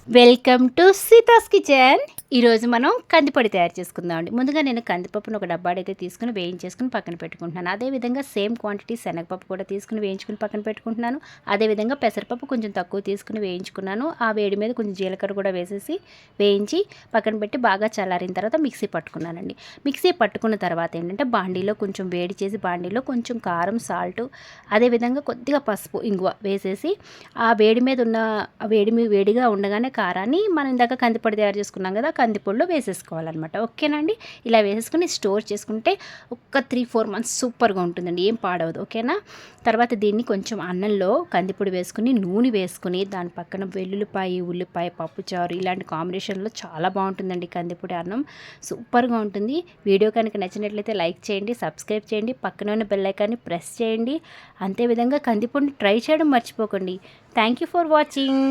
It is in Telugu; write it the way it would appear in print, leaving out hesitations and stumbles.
Welcome to సీతాస్ kitchen. ఈరోజు మనం కందిపొడి తయారు చేసుకుందామండి. ముందుగా నేను కందిపప్పును ఒక డబ్బాడైతే తీసుకుని వేయించేసుకుని పక్కన పెట్టుకుంటున్నాను. అదేవిధంగా సేమ్ క్వాంటిటీ శనగపప్పు కూడా తీసుకుని వేయించుకుని పక్కన పెట్టుకుంటున్నాను. అదేవిధంగా పెసరపప్పు కొంచెం తక్కువ తీసుకుని వేయించుకున్నాను. ఆ వేడి మీద కొంచెం జీలకర్ర కూడా వేసేసి వేయించి పక్కన పెట్టి బాగా చల్లారిన తర్వాత మిక్సీ పట్టుకున్నానండి. మిక్సీ పట్టుకున్న తర్వాత ఏంటంటే బాండీలో కొంచెం వేడి చేసి బాండీలో కొంచెం కారం, సాల్ట్, అదేవిధంగా కొద్దిగా పసుపు, ఇంగువ వేసేసి ఆ వేడి మీద ఉన్న వేడిగా ఉండగానే కారాన్ని మనం ఇందాక కందిపొడి తయారు చేసుకున్నాం కదా, కందిపొడిలో వేసేసుకోవాలన్నమాట. ఓకేనండి. ఇలా వేసేసుకుని స్టోర్ చేసుకుంటే ఒక 3-4 మంత్స్ సూపర్గా ఉంటుందండి, ఏం పాడవదు. ఓకేనా. తర్వాత దీన్ని కొంచెం అన్నంలో కందిపొడి వేసుకుని నూనె వేసుకుని దాని పక్కన వెల్లుల్లిపాయ, ఉల్లిపాయ, పప్పుచారు ఇలాంటి కాంబినేషన్లో చాలా బాగుంటుందండి కందిపొడి అన్నం, సూపర్గా ఉంటుంది. వీడియో కనుక నచ్చినట్లయితే లైక్ చేయండి, సబ్స్క్రైబ్ చేయండి, పక్కన ఉన్న బెల్ ఐకాన్ని ప్రెస్ చేయండి. అంతేవిధంగా కందిపొడిని ట్రై చేయడం మర్చిపోకండి. Thank you for watching.